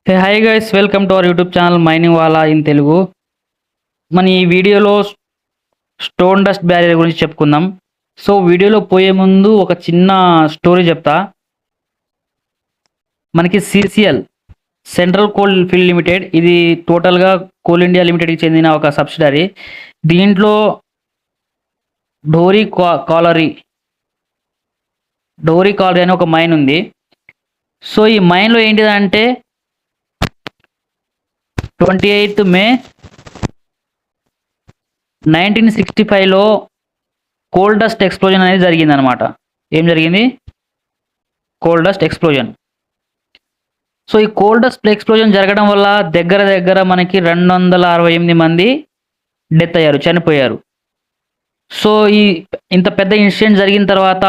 Hey hi guys, welcome to our YouTube channel mining వాలా in Telugu. మన ఈ వీడియోలో స్టోన్ డస్ట్ బ్యారియర్ గురించి చెప్పుకుందాం. సో వీడియోలో పోయే ముందు ఒక చిన్న స్టోరీ చెప్తా. మనకి CCL central coal field limited, ఇది టోటల్గా కోల్ ఇండియా లిమిటెడ్కి చెందిన ఒక సబ్సిడరీ. దీంట్లో డోరీ కాలరీ అనే ఒక మైన్ ఉంది. సో ఈ మైన్లో ఏంటిదంటే 28 మే 1965లో కోల్ డస్ట్ ఎక్స్ప్లోజన్ అనేది జరిగిందనమాట. ఏం జరిగింది? Coal dust explosion. సో ఈ కోల్ డస్ట్ ఎక్స్ప్లోజన్ జరగడం వల్ల దగ్గర దగ్గర మనకి 268 మంది డెత్ అయ్యారు, చనిపోయారు. సో ఇంత పెద్ద ఇన్సిడెంట్ జరిగిన తర్వాత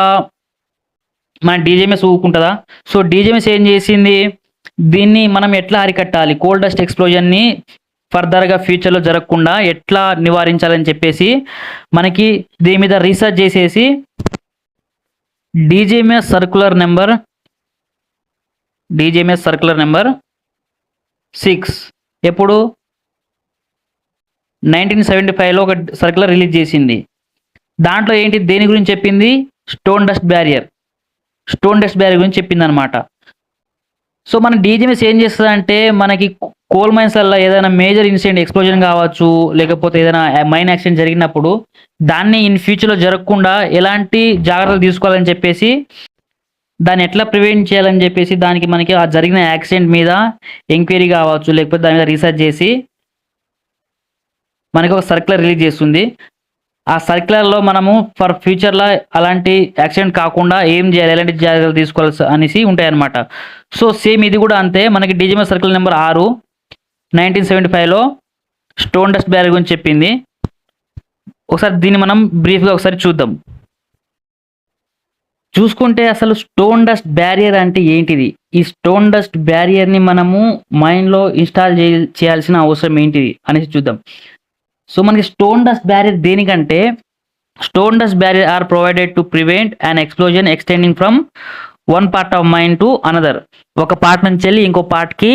మన డీజీఎంఎస్ ఊరుకుంటుందా? సో డీజీఎంఎస్ ఏం చేసింది, దీన్ని మనం ఎట్లా అరికట్టాలి, కోల్ డస్ట్ ఎక్స్ప్లోజన్ని ఫర్దర్గా ఫ్యూచర్లో జరగకుండా ఎట్లా నివారించాలని చెప్పేసి మనకి దీని మీద రీసెర్చ్ చేసేసి డీజీఎంఎస్ సర్క్యులర్ నెంబర్ 6 ఎప్పుడు 1975లో ఒక సర్క్యులర్ రిలీజ్ చేసింది. దాంట్లో ఏంటి, దేని గురించి చెప్పింది? స్టోన్ డస్ట్ బ్యారియర్ గురించి చెప్పింది అనమాట. సో మన డీజీఎంఎస్ ఏం చేస్తుంది అంటే, మనకి కోల్ మైన్స్లలో ఏదైనా మేజర్ ఇన్సిడెంట్, ఎక్స్ప్లోజన్ కావచ్చు, లేకపోతే ఏదైనా మైన్ యాక్సిడెంట్ జరిగినప్పుడు దాన్ని ఇన్ ఫ్యూచర్లో జరగకుండా ఎలాంటి జాగ్రత్తలు తీసుకోవాలని చెప్పేసి, దాన్ని ఎట్లా ప్రివెంట్ చేయాలని చెప్పేసి, దానికి మనకి ఆ జరిగిన యాక్సిడెంట్ మీద ఎంక్వైరీ కావచ్చు, లేకపోతే దాని మీద రీసెర్చ్ చేసి మనకి ఒక సర్క్యులర్ రిలీజ్ చేస్తుంది. ఆ సర్క్యులర్లో మనము ఫర్ ఫ్యూచర్లో అలాంటి యాక్సిడెంట్ కాకుండా ఏం చేయాలి, ఎలాంటి జాగ్రత్తలు తీసుకోవాల్సి అనేసి ఉంటాయన్నమాట. సో సేమ్ ఇది కూడా అంతే. మనకి డీజీఎంఎస్ సర్క్యులర్ నెంబర్ 6 1975లో స్టోన్ డస్ట్ బ్యారియర్ గురించి చెప్పింది. ఒకసారి దీన్ని మనం బ్రీఫ్గా ఒకసారి చూసుకుంటే అసలు స్టోన్ డస్ట్ బ్యారియర్ అంటే ఏంటిది, ఈ స్టోన్ డస్ట్ బ్యారియర్ని మనము మైన్లో ఇన్స్టాల్ చేయాల్సిన అవసరం ఏంటిది అనేసి చూద్దాం. సో మనకి స్టోన్ డస్ట్ బ్యారియర్ దేనికంటే, stone dust barrier are provided to prevent an explosion extending from one part of mine to another. ఒక పార్ట్ నుంచి వెళ్ళి ఇంకో పార్ట్కి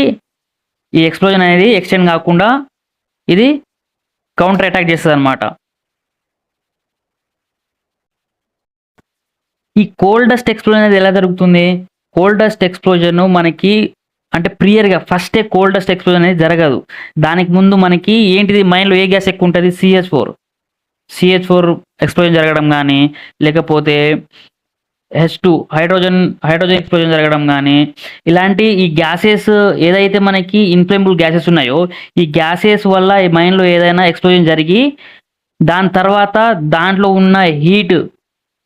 ఈ ఎక్స్ప్లోజన్ అనేది ఎక్స్టెండ్ కాకుండా ఇది కౌంటర్ అటాక్ చేస్తుంది అనమాట. ఈ కోల్ డస్ట్ ఎక్స్ప్లోజన్ అనేది ఎలా జరుగుతుంది? కోల్ డస్ట్ ఎక్స్ప్లోజన్ మనకి అంటే ప్రియర్గా ఫస్టే కోల్ డస్ట్ ఎక్స్ప్లోజన్ అనేది జరగదు. దానికి ముందు మనకి ఏంటిది, మైన్లో ఏ గ్యాస్ ఎక్కువ ఉంటుంది? CH4 ఎక్స్ప్లోజన్ జరగడం కానీ, లేకపోతే H2 హైడ్రోజన్ ఎక్స్ప్లోజన్ జరగడం కానీ, ఇలాంటి ఈ గ్యాసెస్ ఏదైతే మనకి ఇన్ఫ్లేమబుల్ గ్యాసెస్ ఉన్నాయో, ఈ గ్యాసెస్ వల్ల ఈ మైన్లో ఏదైనా ఎక్స్ప్లోజన్ జరిగి దాని తర్వాత దాంట్లో ఉన్న హీట్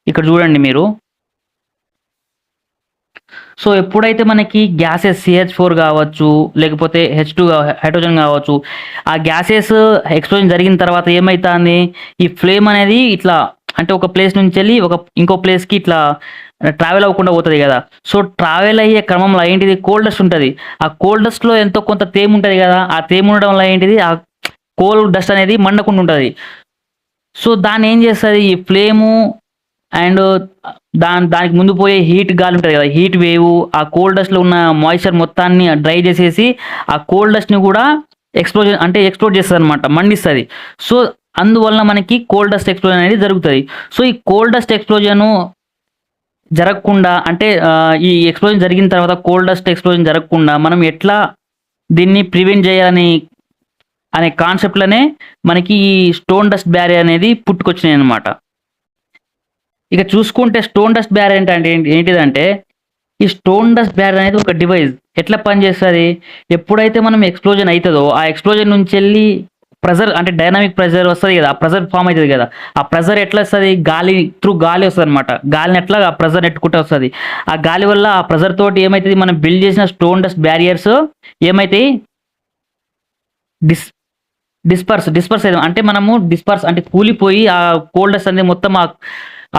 ఇక్కడ చూడండి మీరు. సో ఎప్పుడైతే మనకి గ్యాసెస్ CH4 కావచ్చు, లేకపోతే H2 హైడ్రోజన్ కావచ్చు, ఆ గ్యాసెస్ ఎక్స్ప్లోజన్ జరిగిన తర్వాత ఏమవుతుంది, ఈ ఫ్లేమ్ అనేది ఇట్లా అంటే ఒక ప్లేస్ నుంచి వెళ్ళి ఇంకో ప్లేస్కి ఇట్లా ట్రావెల్ అవ్వకుండా పోతుంది కదా. సో ట్రావెల్ అయ్యే క్రమంలో ఏంటిది, కోల్ డస్ట్ ఉంటుంది. ఆ కోల్ డస్ట్లో ఎంతో కొంత తేమ ఉంటుంది కదా, ఆ తేమ ఉండడం వల్ల ఏంటిది, ఆ కోల్ డస్ట్ అనేది మండకుండా ఉంటుంది. సో దాన్ని ఏం చేస్తుంది, ఈ ఫ్లేము అండ్ దానికి ముందు పోయే హీట్ గాలి ఉంటుంది కదా, హీట్ వేవ్ ఆ కోల్డ్ డస్ట్లో ఉన్న మాయిశ్చర్ మొత్తాన్ని డ్రై చేసేసి ఆ కోల్డ్ డస్ట్ని కూడా ఎక్స్ప్లోడ్ చేస్తుంది అనమాట, మండిస్తుంది. సో అందువలన మనకి కోల్డ్ డస్ట్ ఎక్స్ప్లోజన్ అనేది జరుగుతుంది. సో ఈ కోల్డ్ డస్ట్ ఎక్స్ప్లోజన్ జరగకుండా అంటే ఈ ఎక్స్ప్లోజన్ జరిగిన తర్వాత కోల్డ్ డస్ట్ ఎక్స్ప్లోజన్ జరగకుండా మనం ఎట్లా దీన్ని ప్రివెంట్ చేయాలని అనే కాన్సెప్ట్లోనే మనకి ఈ స్టోన్ డస్ట్ బ్యారియర్ అనేది పుట్టుకొచ్చినాయి అనమాట. ఇక చూసుకుంటే స్టోన్ డస్ట్ బ్యారియర్ అంటే ఏంటిదంటే, ఈ స్టోన్ డస్ట్ బ్యారియర్ అనేది ఒక డివైస్. ఎట్లా పనిచేస్తుంది, ఎప్పుడైతే మనం ఎక్స్ప్లోజన్ అవుతుందో ఆ ఎక్స్ప్లోజన్ నుంచి వెళ్ళి ప్రెజర్ అంటే డైనామిక్ ప్రెజర్ వస్తుంది కదా, ఆ ప్రెజర్ ఫామ్ అవుతుంది కదా, ఆ ప్రెజర్ ఎట్లా వస్తుంది, గాలి వస్తుంది అనమాట. గాలిని ఎట్లా ఆ ప్రెజర్ నెట్టుకుంటూ వస్తుంది. ఆ గాలి వల్ల ఆ ప్రెజర్ తోటి ఏమవుతుంది, మనం బిల్డ్ చేసిన స్టోన్ డస్ట్ బ్యారియర్స్ ఏమవుతాయి, డిస్పర్స్ అంటే మనము అంటే కూలిపోయి ఆ కోల్డ్ డస్ట్ అనేది మొత్తం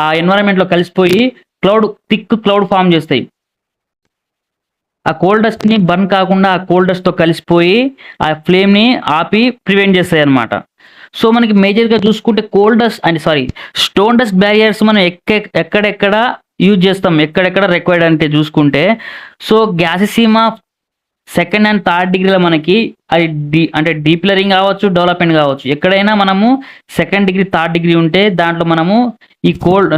ఆ ఎన్వైరన్మెంట్లో కలిసిపోయి థిక్ క్లౌడ్ ఫామ్ చేస్తాయి. ఆ కోల్డ్ డస్ట్ని బర్న్ కాకుండా ఆ కోల్డ్ డస్ట్తో కలిసిపోయి ఆ ఫ్లేమ్ని ఆపి ప్రివెంట్ చేస్తాయి అనమాట. సో మనకి మేజర్గా చూసుకుంటే స్టోన్ డస్ట్ బ్యారియర్స్ మనం ఎక్కడెక్కడ యూజ్ చేస్తాం, ఎక్కడెక్కడ రిక్వైర్డ్ అంటే చూసుకుంటే, సో గ్యాసిసీమా సెకండ్ అండ్ థర్డ్ డిగ్రీలో మనకి అది అంటే డీప్లరింగ్ కావచ్చు, డెవలప్మెంట్ కావచ్చు, ఎక్కడైనా మనము సెకండ్ డిగ్రీ థర్డ్ డిగ్రీ ఉంటే దాంట్లో మనము ఈ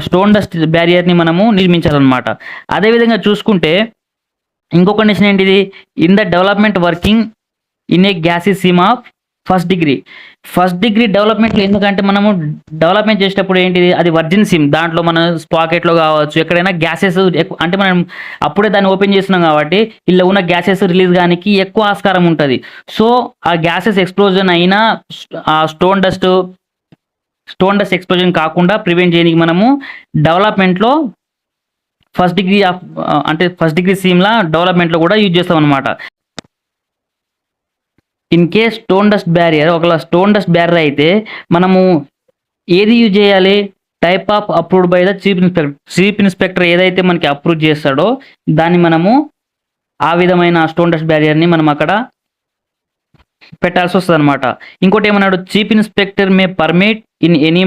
స్టోన్ డస్ట్ బ్యారియర్ని మనము నిర్మించాలన్నమాట. అదేవిధంగా చూసుకుంటే ఇంకో కండిషన్ ఏంటిది, in the development working in a gassy seam of first degree డెవలప్మెంట్లో, ఎందుకంటే మనము డెవలప్మెంట్ చేసేటప్పుడు ఏంటిది, అది వర్జిన్ సిమ్, దాంట్లో మన పాకెట్లో కావచ్చు ఎక్కడైనా గ్యాసెస్ అంటే మనం అప్పుడే దాన్ని ఓపెన్ చేస్తున్నాం కాబట్టి ఇలా ఉన్న గ్యాసెస్ రిలీజ్ కానికి ఎక్కువ ఆస్కారం ఉంటుంది. సో ఆ గ్యాసెస్ ఎక్స్ప్లోజన్ అయినా ఆ స్టోన్ డస్ట్ ఎక్స్ప్లోజన్ కాకుండా ప్రివెంట్ చేయడానికి మనము డెవలప్మెంట్లో ఫస్ట్ డిగ్రీ సీమ్లా డెవలప్మెంట్లో కూడా యూజ్ చేస్తాం అనమాట. In case stone dust barrier ఒకవేళ స్టోన్ డస్ట్ బ్యారియర్ అయితే మనము ఏది యూజ్ చేయాలి, type of approved by the chief inspector ఏదైతే మనకి అప్రూవ్ చేస్తాడో దాన్ని మనము ఆ విధమైన స్టోన్ డస్ట్ బ్యారియర్ని మనం అక్కడ పెట్టాల్సి వస్తుంది అనమాట. ఇంకోటి ఏమన్నాడు, chief inspector may permit in any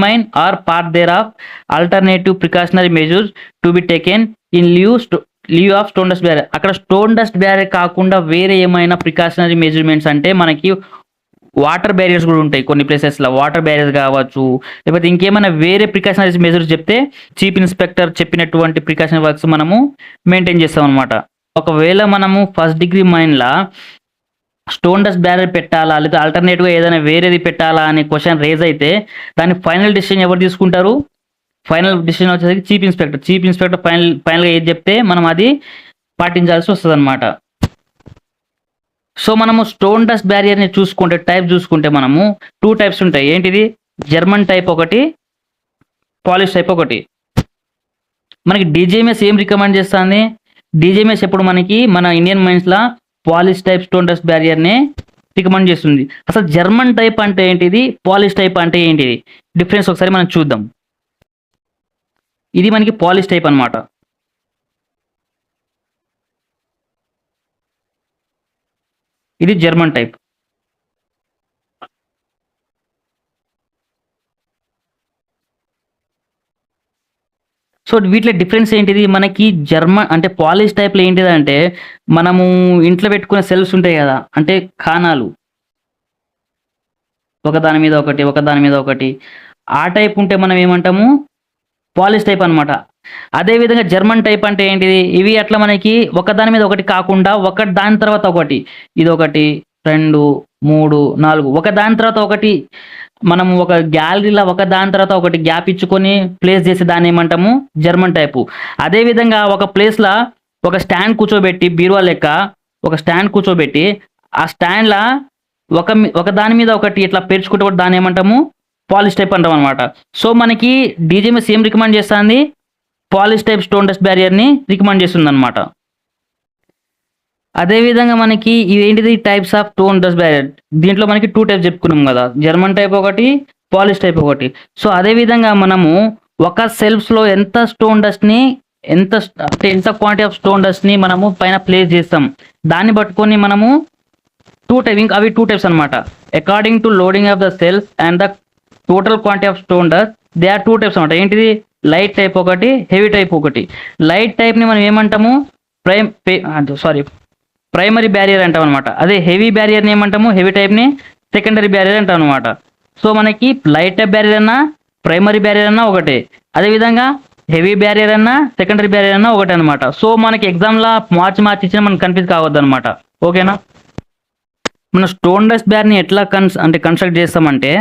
mine or part thereof alternative precautionary measures to be taken in lieu of stone dust barrier. అక్కడ స్టోన్ డస్ట్ బ్యారియర్ కాకుండా వేరే ఏమైనా ప్రికాషనరీ మెజర్మెంట్స్ అంటే మనకి వాటర్ బ్యారియర్స్ కూడా ఉంటాయి కొన్ని ప్లేసెస్లో, వాటర్ బ్యారియర్స్ కావచ్చు, లేకపోతే ఇంకేమైనా వేరే ప్రికాషనరీ మెజర్స్ చెప్తే చీఫ్ ఇన్స్పెక్టర్ చెప్పినటువంటి ప్రికాషనరీ వర్క్స్ మనము మెయింటైన్ చేస్తాం అనమాట. ఒకవేళ మనము ఫస్ట్ డిగ్రీ మైన్లా స్టోన్ డస్ట్ బ్యారియర్ పెట్టాలా లేదా ఆల్టర్నేటివ్గా ఏదైనా వేరేది పెట్టాలా అనే క్వశ్చన్ రేజ్ అయితే దాని ఫైనల్ డిసిషన్ ఎవరు తీసుకుంటారు, ఫైనల్ డిసిషన్ వచ్చేసరికి చీఫ్ ఇన్స్పెక్టర్ ఫైనల్గా ఏది చెప్తే మనం అది పాటించాల్సి వస్తుంది అనమాట. సో మనము స్టోన్ డస్ట్ బ్యారియర్ని చూసుకుంటే మనము 2 టైప్స్ ఉంటాయి. ఏంటిది, జర్మన్ టైప్ ఒకటి, పాలిష్ టైప్ ఒకటి. మనకి డీజీఎంఎస్ ఏం రికమెండ్ చేస్తుంది, డీజీఎంఎస్ ఎప్పుడు మనకి మన ఇండియన్ మైన్స్లో పాలిష్ టైప్ స్టోన్ డస్ట్ బ్యారియర్ని రికమెండ్ చేస్తుంది. అసలు జర్మన్ టైప్ అంటే ఏంటిది, పాలిష్ టైప్ అంటే ఏంటిది, డిఫరెన్స్ ఒకసారి మనం చూద్దాం. ఇది మనకి పాలిష్ టైప్ అనమాట. ఇది జర్మన్ టైప్. సో వీటిలో డిఫరెన్స్ ఏంటిది, మనకి జర్మన్ అంటే పాలిష్ టైప్లో ఏంటిది అంటే మనము ఇంట్లో పెట్టుకునే సెల్ఫ్స్ ఉంటాయి కదా, అంటే ఖానాలు ఒకదాని మీద ఒకటి, ఆ టైప్ ఉంటే మనం ఏమంటాము పాలిష్ టైప్ అనమాట. అదేవిధంగా జర్మన్ టైప్ అంటే ఏంటిది, ఇవి అట్లా మనకి ఒకదాని మీద ఒకటి కాకుండా ఒకటి దాని తర్వాత ఒకటి, ఇది 1 2 3 4 ఒక దాని తర్వాత ఒకటి మనము ఒక గ్యాలరీలో ఒక దాని తర్వాత ఒకటి గ్యాప్ ఇచ్చుకొని ప్లేస్ చేసే దాన్ని ఏమంటాము జర్మన్ టైపు. అదేవిధంగా ఒక ప్లేస్లో ఒక స్టాండ్ కూర్చోబెట్టి బీరువా లెక్క ఒక స్టాండ్ కూర్చోబెట్టి ఆ స్టాండ్లో ఒక దాని మీద ఒకటి ఇట్లా పేర్చుకుంటే కూడా దాన్ని ఏమంటాము పాలిష్ టైప్ అంటాం అనమాట. సో మనకి డీజీఎంఎస్ ఏం రికమెండ్ చేస్తుంది, పాలిష్ టైప్ స్టోన్ డస్ట్ బ్యారియర్ని రికమెండ్ చేస్తుంది అనమాట. అదేవిధంగా మనకి ఇవేంటిది types of stone dust barrier, దీంట్లో మనకి 2 టైప్స్ చెప్పుకున్నాం కదా, జర్మన్ టైప్ ఒకటి, పాలిష్ టైప్ ఒకటి. సో అదేవిధంగా మనము ఒక సెల్ఫ్స్లో ఎంత క్వాంటిటీ ఆఫ్ స్టోన్ డస్ట్ని మనము పైన ప్లేస్ చేస్తాం, దాన్ని పట్టుకొని మనము 2 టైప్స్ అనమాట. According to loading of the shelf and the total quantity of stone dust, they are 2 types అనమాట. ఏంటిది, లైట్ టైప్ ఒకటి, హెవీ టైప్ ఒకటి. లైట్ టైప్ని మనం ఏమంటాము ప్రైమరీ బ్యారియర్ అంటాం అనమాట. అదే హెవీ బ్యారియర్ని ఏమంటాము, హెవీ టైప్ని సెకండరీ బ్యారియర్ అంటాం అనమాట. సో మనకి లైట్ టైప్ బ్యారియర్ అన్నా ప్రైమరీ బ్యారియర్ అన్నా ఒకటే, అదేవిధంగా హెవీ బ్యారియర్ అన్నా సెకండరీ బ్యారియర్ అన్నా ఒకటే అనమాట. సో మనకి ఎగ్జామ్లో మార్చి ఇచ్చిన మనకు కన్ఫ్యూజ్ కావద్దు అనమాట. ఓకేనా, మన స్టోన్ డస్ట్ బ్యారియర్ని ఎట్లా కన్స్ట్రక్ట్ చేస్తామంటే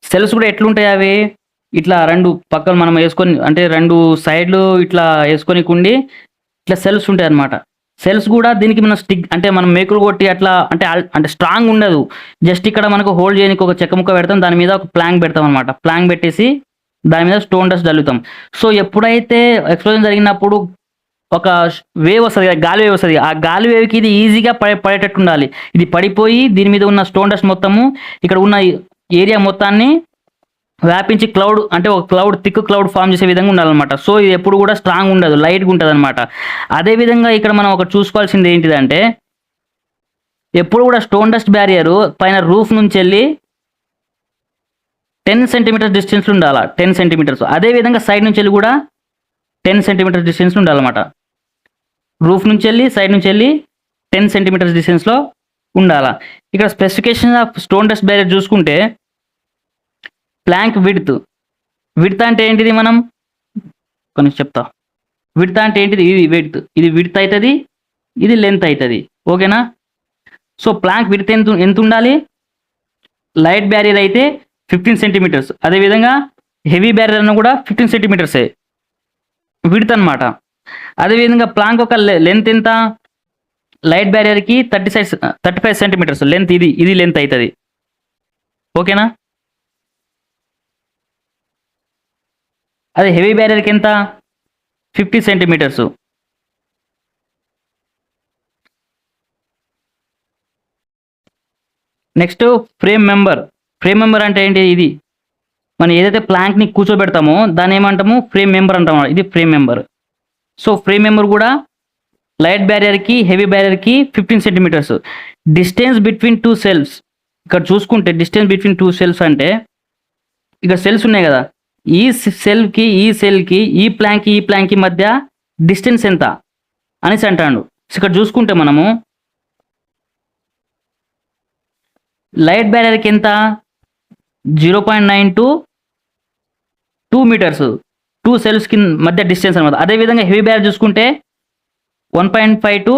సెల్స్ కూడా ఎట్లుంటాయి, అవి ఇట్లా 2 పక్కలు మనం వేసుకొని అంటే 2 సైడ్లు ఇట్లా వేసుకొని కుండి ఇట్లా సెల్స్ ఉంటాయి అనమాట. సెల్స్ కూడా దీనికి మనం స్టిక్ అంటే మనం మేకులు కొట్టి అట్లా అంటే స్ట్రాంగ్ ఉండదు, జస్ట్ ఇక్కడ మనకు హోల్డ్ చేయడానికి ఒక చెక్క ముక్క పెడతాం, దాని మీద ఒక ప్లాంక్ పెడతాం అనమాట. ప్లాంక్ పెట్టేసి దాని మీద స్టోన్ డస్ట్ చల్లుతాం. సో ఎప్పుడైతే ఎక్స్ప్లోజన్ జరిగినప్పుడు ఒక వేవ్ వస్తుంది, గాలి వేవ్ వస్తుంది, ఆ గాలి వేవ్కి ఇది ఈజీగా పడేటట్టు ఉండాలి. ఇది పడిపోయి దీని మీద ఉన్న స్టోన్ డస్ట్ మొత్తము ఇక్కడ ఉన్న ఏరియా మొత్తాన్ని వ్యాపించి ఒక థిక్ క్లౌడ్ ఫామ్ చేసే విధంగా ఉండాలన్నమాట. సో ఇది ఎప్పుడు కూడా స్ట్రాంగ్ ఉండదు, లైట్గా ఉంటుంది అనమాట. అదేవిధంగా ఇక్కడ మనం ఒక చూసుకోవాల్సింది ఏంటిదంటే ఎప్పుడు కూడా స్టోన్ డస్ట్ బ్యారియర్ పైన రూఫ్ నుంచి వెళ్ళి 10 సెంటీమీటర్స్ డిస్టెన్స్లో ఉండాలి, 10 సెంటీమీటర్స్. అదేవిధంగా సైడ్ నుంచి వెళ్ళి కూడా 10 సెంటీమీటర్స్ డిస్టెన్స్ ఉండాలన్నమాట. రూఫ్ నుంచి వెళ్ళి సైడ్ నుంచి వెళ్ళి 10 సెంటీమీటర్స్ డిస్టెన్స్లో ఉండాలా. ఇక్కడ specification of stone dust barrier చూసుకుంటే ప్లాంక్ విడ్త్. విడ్త్ అంటే ఏంటిది, మనం కొన్ని చెప్తా. విడ్త్ అంటే ఏంటిది, ఇది విడ్త్, ఇది విడ్త్ అవుతుంది, ఇది లెంత్ అవుతుంది. ఓకేనా. సో ప్లాంక్ విడ్త్ ఎంత ఉండాలి, లైట్ బ్యారియర్ అయితే 15 సెంటీమీటర్స్, అదేవిధంగా హెవీ బ్యారియర్ అన్న కూడా 15 సెంటీమీటర్సే విడ్త్ అనమాట. అదేవిధంగా ప్లాంక్ ఒక లెంత్ ఎంత, లైట్ బ్యారియర్కి 35 సెంటీమీటర్స్ లెంత్, ఇది లెంత్ అవుతుంది. ఓకేనా. అదే హెవీ బ్యారియర్కి ఎంత, 50 centimetres. Next frame member. Frame member అంటే ఏంటి, ఇది మనం ఏదైతే ప్లాంక్ని కూర్చోబెడతామో దాన్ని ఏమంటాము, ఫ్రేమ్ మెంబర్ అంటాము. ఇది frame member. So frame member కూడా లైట్ బ్యారియర్కి హెవీ బ్యారియర్కి 15 సెంటీమీటర్స్. Distance between 2 cells. ఇక్కడ చూసుకుంటే డిస్టెన్స్ బిట్వీన్ 2 సెల్స్ అంటే ఇక్కడ సెల్స్ ఉన్నాయి కదా, ఈ సెల్కి ఈ సెల్కి ఈ ప్లాంక్కి మధ్య డిస్టెన్స్ ఎంత అనేసి అంటాడు. ఇక్కడ చూసుకుంటే మనము లైట్ బ్యారియర్కి ఎంత, 0.9 to 2 మీటర్స్, 2 సెల్స్కి మధ్య డిస్టెన్స్ అనమాట. అదేవిధంగా హెవీ బ్యారియర్ చూసుకుంటే 1.5 to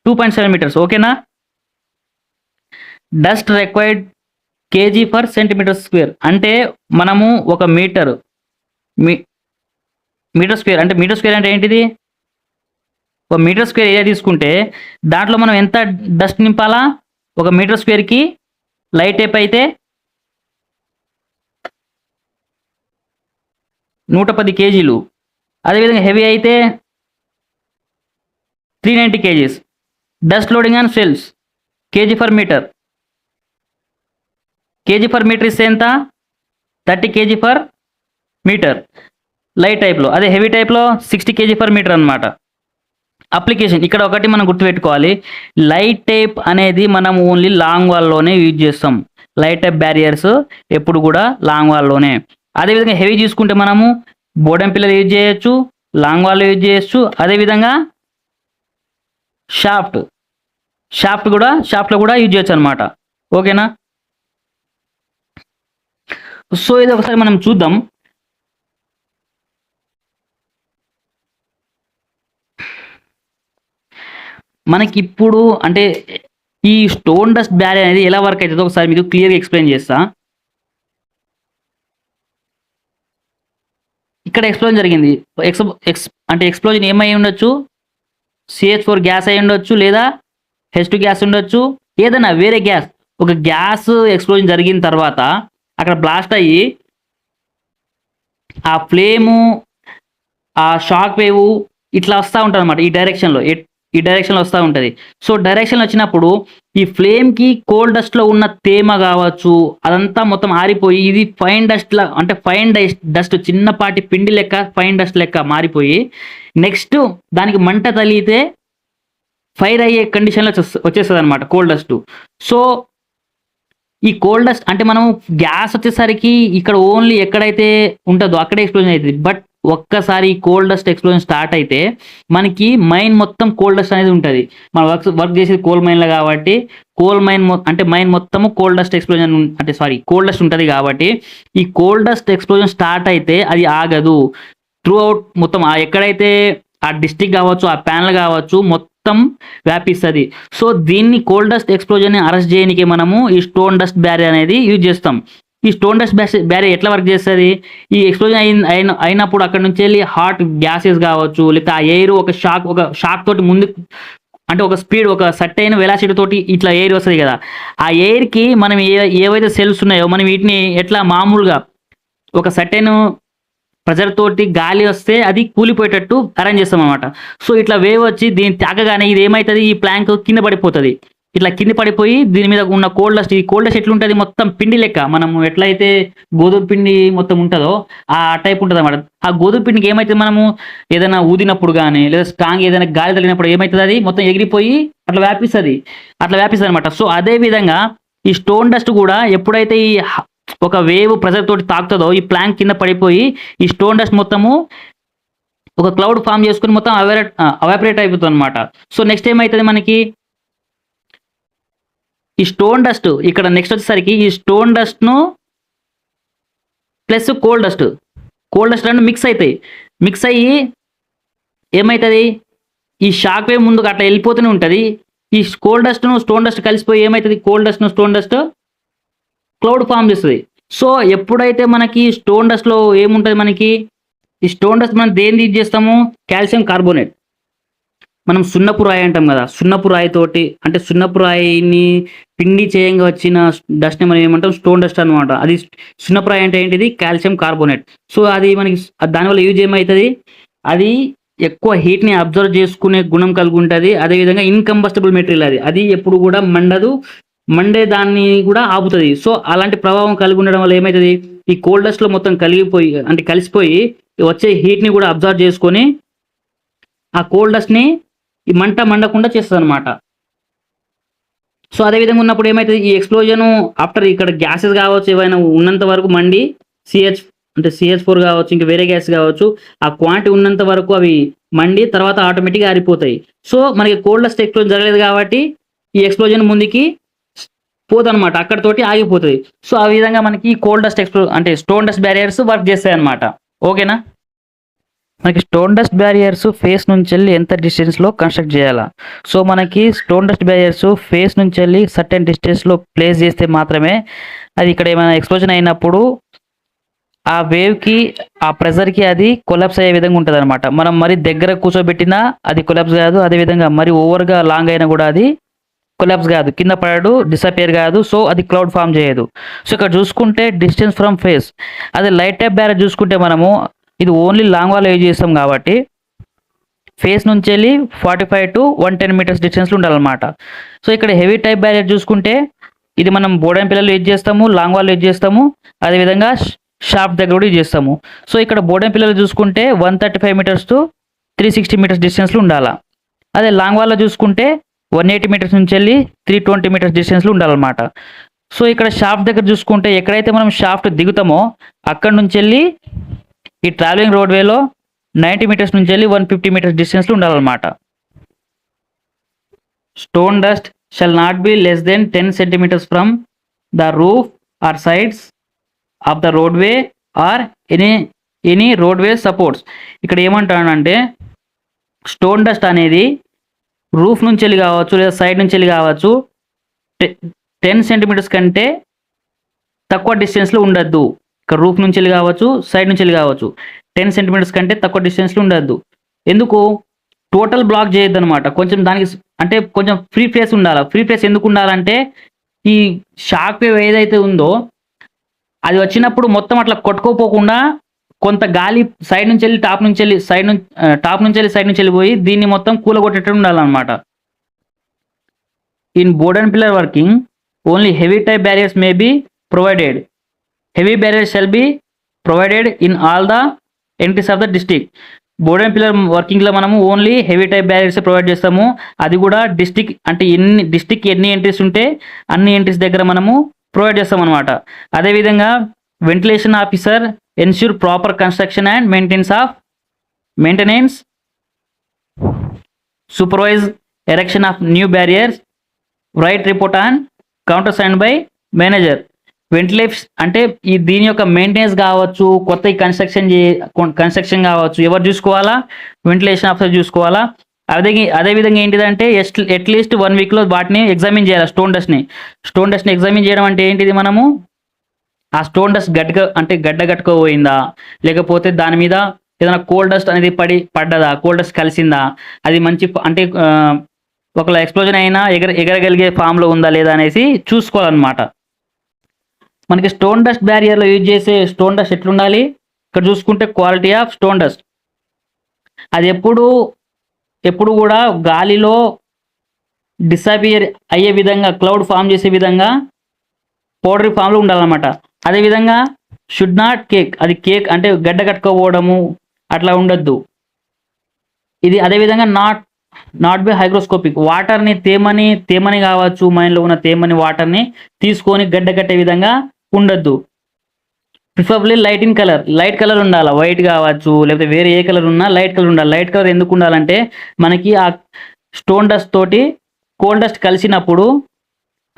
2.7 మీటర్స్. ఓకేనా. Dust required KG per centimetre square అంటే మనము ఒక మీటర్ స్క్వేర్ అంటే మీటర్ స్క్వేర్ అంటే ఏంటిది, ఒక మీటర్ స్క్వేర్ ఏరియా తీసుకుంటే దాంట్లో మనం ఎంత డస్ట్ నింపాలా, ఒక మీటర్ స్క్వేర్కి లైట్ టేప్ అయితే 110 కేజీలు, అదేవిధంగా హెవీ అయితే 390 KGs. Dust loading on shelves KG per metre. KG per metre ఇస్తే ఎంత, 30 కేజీ పర్ మీటర్ లైట్ టైప్లో. అదే హెవీ టైప్లో 60 కేజీ పర్ మీటర్ అనమాట. అప్లికేషన్ ఇక్కడ ఒకటి మనం గుర్తుపెట్టుకోవాలి, లైట్ టేప్ అనేది మనం ఓన్లీ లాంగ్ వాల్లోనే యూజ్ చేస్తాం. లైట్ టైప్ బ్యారియర్స్ ఎప్పుడు కూడా లాంగ్ వాల్లోనే. అదేవిధంగా హెవీ చూసుకుంటే మనము బోర్డెం పిల్లర్ యూజ్ చేయొచ్చు, లాంగ్ వాల్ యూజ్ చేయొచ్చు, అదేవిధంగా షాఫ్ట్లో కూడా యూజ్ చేయొచ్చు అనమాట. ఓకేనా. సో ఇది ఒకసారి మనం చూద్దాం. మనకి ఇప్పుడు అంటే ఈ స్టోన్ డస్ట్ బ్యారియర్ అనేది ఎలా వర్క్ అవుతుందో ఒకసారి మీకు క్లియర్గా ఎక్స్ప్లెయిన్ చేస్తా. ఇక్కడ ఎక్స్ప్లోజన్ జరిగింది, అంటే ఎక్స్ప్లోజన్ ఏమై ఉండొచ్చు, CH4 గ్యాస్ అయి ఉండొచ్చు, లేదా H2 గ్యాస్ ఉండొచ్చు, ఏదైనా వేరే గ్యాస్. ఒక గ్యాస్ ఎక్స్ప్లోజన్ జరిగిన తర్వాత అక్కడ బ్లాస్ట్ అయ్యి ఆ ఫ్లేము, ఆ షాక్ వేవ్ ఇట్లా వస్తూ ఉంటుంది అనమాట. ఈ డైరెక్షన్లో వస్తూ ఉంటుంది. సో డైరెక్షన్లో వచ్చినప్పుడు ఈ ఫ్లేమ్కి కోల్డ్ డస్ట్లో ఉన్న తేమ కావచ్చు అదంతా మొత్తం ఆరిపోయి ఇది ఫైన్ డస్ట్ చిన్నపాటి పిండి లెక్క ఫైన్ డస్ట్ లెక్క మారిపోయి నెక్స్ట్ దానికి మంట తగిలితే ఫైర్ అయ్యే కండిషన్లో వచ్చేస్తుంది అనమాట కోల్డ్ డస్ట్. సో ఈ కోల్డ్ డస్ట్ అంటే మనం గ్యాస్ వచ్చేసరికి ఇక్కడ ఓన్లీ ఎక్కడైతే ఉంటుందో అక్కడే ఎక్స్ప్లోజన్ అవుతుంది. బట్ ఒక్కసారి కోల్డ్ డస్ట్ ఎక్స్ప్లోజన్ స్టార్ట్ అయితే మనకి మైన్ మొత్తం కోల్డ్ డస్ట్ అనేది ఉంటుంది. మనం వర్క్ చేసేది కోల్ మైన్లో కాబట్టి మైన్ మొత్తము cold dust explosion cold dust ఉంటుంది కాబట్టి ఈ కోల్డ్ డస్ట్ ఎక్స్ప్లోజన్ స్టార్ట్ అయితే అది ఆగదు. త్రూ అవుట్ మొత్తం ఎక్కడైతే ఆ డిస్ట్రిక్ట్ కావచ్చు, ఆ ప్యానల్ కావచ్చు, మొత్తం వ్యాపిస్తుంది. సో దీన్ని కోల్డ్ డస్ట్ ఎక్స్ప్లోజన్ని అరెస్ట్ చేయడానికి మనము ఈ స్టోన్ డస్ట్ బ్యారియర్ అనేది యూజ్ చేస్తాం. ఈ స్టోన్ డస్ట్ బ్యారియర్ ఎట్లా వర్క్ చేస్తుంది, ఈ ఎక్స్ప్లోజన్ అయినప్పుడు అక్కడ నుంచి వెళ్ళి హాట్ గ్యాసెస్ కావచ్చు, లేకపోతే ఆ ఎయిర్ ఒక షాక్ తోటి ముందు అంటే ఒక స్పీడ్ ఒక సర్టైన్ వెలాసిటీ తోటి ఇట్లా ఎయిర్ వస్తుంది కదా, ఆ ఎయిర్కి మనం ఏవైతే సెల్స్ ఉన్నాయో మనం వీటిని ఎట్లా మామూలుగా ఒక సర్టైన్ ప్రెజర్ తోటి గాలి వస్తే అది కూలిపోయేటట్టు అరేంజ్ చేస్తాం అనమాట. సో ఇట్లా వేవ్ వచ్చి దీన్ని తాకగానే ఇది ఏమవుతుంది, ఈ ప్లాంక్ కింద పడిపోతుంది. ఇట్లా కింద పడిపోయి దీని మీద ఉన్న కోల్డ్ డస్ట్, ఈ కోల్డ్ డస్ట్ ఎట్లుంటుంది మొత్తం పిండి లెక్క, మనం ఎట్లయితే గోధుమ పిండి మొత్తం ఉంటుందో ఆ టైప్ ఉంటుంది అనమాట. ఆ గోధుమ పిండికి ఏమవుతుంది, మనము ఏదైనా ఊదినప్పుడు కానీ లేదా స్ట్రాంగ్ ఏదైనా గాలి తగిలినప్పుడు ఏమవుతుంది, అది మొత్తం ఎగిరిపోయి అట్లా వ్యాపిస్తుంది అనమాట. సో అదే విధంగా ఈ స్టోన్ డస్ట్ కూడా ఎప్పుడైతే ఈ ఒక వేవ్ ప్రెజర్ తోటి తాకుతుందో ఈ ప్లాంక్ కింద పడిపోయి ఈ స్టోన్ డస్ట్ మొత్తము ఒక క్లౌడ్ ఫామ్ చేసుకొని మొత్తం అవాపరేట్ అయిపోతుంది అనమాట. సో నెక్స్ట్ ఏమవుతుంది మనకి ఈ స్టోన్ డస్ట్ ఇక్కడ నెక్స్ట్ వచ్చేసరికి ఈ స్టోన్ డస్ట్ను ప్లస్ కోల్డ్ డస్ట్ రెండు మిక్స్ అవుతాయి. మిక్స్ అయ్యి ఏమవుతుంది ఈ షాక్ వేవ్ ముందుకు అట్లా వెళ్ళిపోతూనే ఉంటుంది. ఈ కోల్డ్ డస్ట్ను స్టోన్ డస్ట్ కలిసిపోయి ఏమవుతుంది కోల్డ్ డస్ట్ను స్టోన్ డస్ట్ క్లౌడ్ ఫామ్ చేస్తుంది. సో ఎప్పుడైతే మనకి స్టోన్ డస్ట్లో ఏముంటుంది మనకి ఈ స్టోన్ డస్ట్ మనం దేన్ని యూజ్ చేస్తాము కాల్షియం కార్బోనేట్. మనం సున్నపు రాయి అంటాం కదా, సున్నపు రాయితోటి అంటే సున్నపు రాయిని పిండి చేయంగా వచ్చిన డస్ట్ని మనం ఏమంటాం స్టోన్ డస్ట్ అనమాట. అది సున్నపు రాయి అంటే ఏంటిది కాల్షియం కార్బోనేట్. సో అది మనకి దానివల్ల యూజ్ ఏమవుతుంది అది ఎక్కువ హీట్ని అబ్జర్వ్ చేసుకునే గుణం కలిగి ఉంటుంది. అదేవిధంగా ఇన్కంబస్టబుల్ మెటీరియల్ అది ఎప్పుడు కూడా మండదు, మండే దాన్ని కూడా ఆపుతుంది. సో అలాంటి ప్రభావం కలిగి ఉండడం వల్ల ఏమవుతుంది ఈ కోల్డ్ డస్ట్లో మొత్తం కలిసిపోయి వచ్చే హీట్ని కూడా అబ్జర్వ్ చేసుకొని ఆ కోల్డ్ డస్ట్ని ఈ మండకుండా చేస్తుంది అనమాట. సో అదేవిధంగా ఉన్నప్పుడు ఏమవుతుంది ఈ ఎక్స్ప్లోజన్ ఆఫ్టర్ ఇక్కడ గ్యాసెస్ కావచ్చు ఏవైనా ఉన్నంత వరకు మండి CH4 కావచ్చు ఇంకా వేరే గ్యాస్ కావచ్చు ఆ క్వాంటిటీ ఉన్నంత వరకు అవి మండి తర్వాత ఆటోమేటిక్గా ఆరిపోతాయి. సో మనకి కోల్డ్ డస్ట్ ఎక్స్ప్లోజన్ జరగలేదు కాబట్టి ఈ ఎక్స్ప్లోజన్ ముందుకి పోదనమాట, అక్కడతోటి ఆగిపోతుంది. సో ఆ విధంగా మనకి cold dust stone dust barriers work చేస్తాయి అనమాట. ఓకేనా. మనకి స్టోన్ డస్ట్ బ్యారియర్స్ ఫేస్ నుంచి వెళ్ళి ఎంత డిస్టెన్స్లో కన్స్ట్రక్ట్ చేయాలా. సో మనకి స్టోన్ డస్ట్ బ్యారియర్స్ ఫేస్ నుంచి వెళ్ళి సర్టెన్ డిస్టెన్స్లో ప్లేస్ చేస్తే మాత్రమే అది ఇక్కడ ఏమైనా ఎక్స్ప్లోజన్ అయినప్పుడు ఆ వేవ్కి ఆ ప్రెజర్కి అది కొలాప్స్ అయ్యే విధంగా ఉంటుంది అనమాట. మనం మరి దగ్గర కూర్చోబెట్టినా అది కొలాప్స్ కాదు, అదేవిధంగా మరి ఓవర్గా లాంగ్ అయినా కూడా అది కొలాప్స్ కాదు, కింద పడడు, డిసపియర్ కాదు. సో అది క్లౌడ్ ఫామ్ చేయదు. సో ఇక్కడ చూసుకుంటే డిస్టెన్స్ ఫ్రమ్ ఫేస్, అదే లైట్ టైప్ బ్యారియర్ చూసుకుంటే మనము ఇది ఓన్లీ లాంగ్ వాల్ యూజ్ చేస్తాం కాబట్టి ఫేస్ నుంచి వెళ్ళి 45 to 110 మీటర్స్ డిస్టెన్స్లో ఉండాలన్నమాట. సో ఇక్కడ హెవీ టైప్ బ్యారియర్ చూసుకుంటే ఇది మనం బోడెన్ పిల్లలు యూజ్ చేస్తాము, లాంగ్ వాల్ యూజ్ చేస్తాము, అదేవిధంగా షాఫ్ట్ దగ్గర కూడా యూజ్ చేస్తాము. సో ఇక్కడ బోడెన్ పిల్లలు చూసుకుంటే 135 మీటర్స్ టు 360 మీటర్స్ డిస్టెన్స్లో ఉండాలా. అదే లాంగ్ వాల్లో చూసుకుంటే 180 మీటర్స్ నుంచి వెళ్ళి 320 మీటర్స్ డిస్టెన్స్లో ఉండాలన్నమాట. సో ఇక్కడ షాఫ్ట్ దగ్గర చూసుకుంటే ఎక్కడైతే మనం షాఫ్ట్ దిగుతామో అక్కడ నుంచి వెళ్ళి ఈ ట్రావెలింగ్ రోడ్వేలో 90 మీటర్స్ నుంచి వెళ్ళి 150 మీటర్స్ డిస్టెన్స్లో ఉండాలన్నమాట. Stone dust shall not be less than 10 centimetres from the roof or sides of the roadway or any roadway supports. ఇక్కడ ఏమంటానంటే స్టోన్ డస్ట్ అనేది రూఫ్ నుంచి వెళ్ళి కావచ్చు లేదా సైడ్ నుంచి వెళ్ళి కావచ్చు 10 సెంటీమీటర్స్ కంటే తక్కువ డిస్టెన్స్లో ఉండద్దు. ఇక్కడ రూఫ్ నుంచి వెళ్ళి కావచ్చు సైడ్ నుంచి వెళ్ళి కావచ్చు 10 సెంటీమీటర్స్ కంటే తక్కువ డిస్టెన్స్లో ఉండద్దు. ఎందుకు టోటల్ బ్లాక్ చేయొద్దు అనమాట. కొంచెం దానికి కొంచెం ఫ్రీ ప్లేస్ ఉండాలి. ఫ్రీ ప్లేస్ ఎందుకు ఉండాలంటే ఈ షాక్ వేవ్ ఏదైతే ఉందో అది వచ్చినప్పుడు మొత్తం అట్లా కొట్టుకోపోకుండా కొంత గాలి సైడ్ నుంచి వెళ్ళి టాప్ నుంచి వెళ్ళి సైడ్ నుంచి వెళ్ళిపోయి దీన్ని మొత్తం కూలగొట్టేటట్టు ఉండాలన్నమాట. In board and pillar working only heavy type barriers may be provided. Heavy barriers shall be provided in all the entries of the district. Board and pillar వర్కింగ్లో మనము only heavy type barriers provide చేస్తాము. అది కూడా district ఎన్ని entries ఉంటే అన్ని entries దగ్గర మనము ప్రొవైడ్ చేస్తాం అనమాట. అదేవిధంగా ventilation officer ensure proper construction and maintenance supervise erection of new barriers write report on countersign by manager. Ventilation అంటే దీని యొక్క మెయింటెనెన్స్ కావచ్చు, కొత్త కన్స్ట్రక్షన్ కావచ్చు ఎవరు చూసుకోవాలా వెంటిలేషన్ ఆఫీసర్ చూసుకోవాలా. అదేవిధంగా ఏంటిదంటే అట్లీస్ట్ 1 వీక్లో వాటిని ఎగ్జామిన్ చేయాలి. స్టోన్ డస్ట్ని ఎగ్జామిన్ చేయడం అంటే ఏంటిది మనము ఆ స్టోన్ డస్ట్ గడ్డ కట్టుకోపోయిందా లేకపోతే దాని మీద ఏదైనా కోల్డ్ డస్ట్ అనేది పడ్డదా, కోల్డ్ డస్ట్ కలిసిందా, అది మంచి ఒకవేళ ఎక్స్ప్లోజన్ అయినా ఎగరగలిగే ఫామ్లో ఉందా లేదా అనేసి చూసుకోవాలన్నమాట. మనకి స్టోన్ డస్ట్ బ్యారియర్లో యూజ్ చేసే స్టోన్ డస్ట్ ఎట్లుండాలి ఇక్కడ చూసుకుంటే క్వాలిటీ ఆఫ్ స్టోన్ డస్ట్ అది ఎప్పుడు కూడా గాలిలో డిసపియర్ అయ్యే విధంగా క్లౌడ్ ఫామ్ చేసే విధంగా పౌడరీ ఫామ్లో ఉండాలన్నమాట. అదేవిధంగా షుడ్ నాట్ కేక్ అంటే గడ్డ కట్టుకోపోవడము అట్లా ఉండొద్దు. ఇది అదేవిధంగా నాట్ బి హైగ్రోస్కోపిక్. వాటర్ని తేమని కావచ్చు మైండ్లో ఉన్న తేమని వాటర్ని తీసుకొని గడ్డ కట్టే విధంగా ఉండొద్దు. Preferably light in colour, light colour ఉండాలి, వైట్ కావచ్చు లేకపోతే వేరే ఏ కలర్ ఉన్నా లైట్ కలర్ ఉండాలి. లైట్ కలర్ ఎందుకు ఉండాలంటే మనకి ఆ స్టోన్ డస్ట్ తోటి కోల్డ్ డస్ట్ కలిసినప్పుడు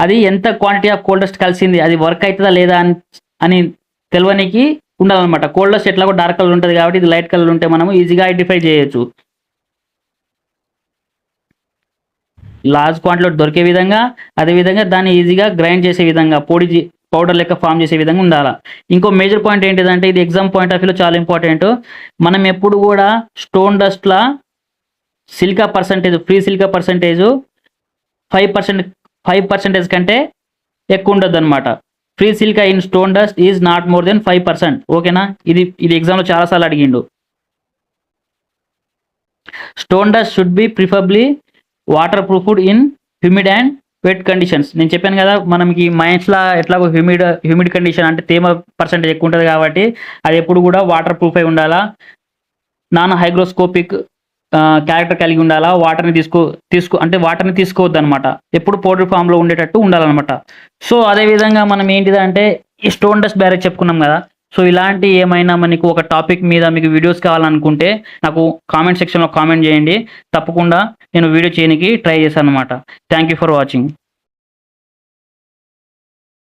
అది ఎంత క్వాంటిటీ ఆఫ్ కోల్డ్ డస్ట్ కలిసింది, అది వర్క్ అవుతుందా లేదా అని తెలియనికి ఉండాలన్నమాట. కోల్డ్ డస్ట్ ఎట్లాగో డార్క్ కలర్ ఉంటుంది కాబట్టి ఇది లైట్ కలర్ ఉంటే మనం ఈజీగా ఐడెంటిఫై చేయొచ్చు. లార్జ్ క్వాంటిటీలో దొరికే విధంగా, అదేవిధంగా దాన్ని ఈజీగా గ్రైండ్ చేసే విధంగా, పౌడర్ లెక్క ఫామ్ చేసే విధంగా ఉండాలి. ఇంకో మేజర్ పాయింట్ ఏంటిదంటే ఇది ఎగ్జామ్ పాయింట్ ఆఫ్ వ్యూలో చాలా ఇంపార్టెంట్. మనం ఎప్పుడు కూడా స్టోన్ డస్ట్లా silica percentage, free silica percentage 5% కంటే ఎక్కువ ఉండదు అనమాట. Free silica in stone dust is not more than 5%. ఓకేనా? ఇది ఎగ్జామ్లో చాలాసార్లు అడిగిండు. Stone dust should be preferably water proofed in humid and wet conditions. నేను చెప్పాను కదా మనకి మైన్స్లో ఎట్లాగో హ్యూమిడ్ కండిషన్ అంటే తేమ పర్సెంటేజ్ ఎక్కువ ఉంటుంది కాబట్టి అది ఎప్పుడు కూడా వాటర్ ప్రూఫ్ అయి ఉండాలా, నాన్ హైగ్రోస్కోపిక్ క్యారెక్టర్ కలిగి ఉండాలా, వాటర్ని తీసుకోవద్దు అనమాట, ఎప్పుడు పౌడర్ ఫామ్లో ఉండేటట్టు ఉండాలన్నమాట. సో అదేవిధంగా మనం ఏంటిదంటే ఈ స్టోన్ డస్ట్ బ్యారేజ్ చెప్పుకున్నాం కదా. సో ఇలాంటి ఏమైనా మనకు ఒక టాపిక్ మీద మీకు వీడియోస్ కావాలనుకుంటే నాకు కామెంట్ సెక్షన్లో కామెంట్ చేయండి, తప్పకుండా నేను వీడియో చేయడానికి ట్రై చేశాను అనమాట. Thank you for watching.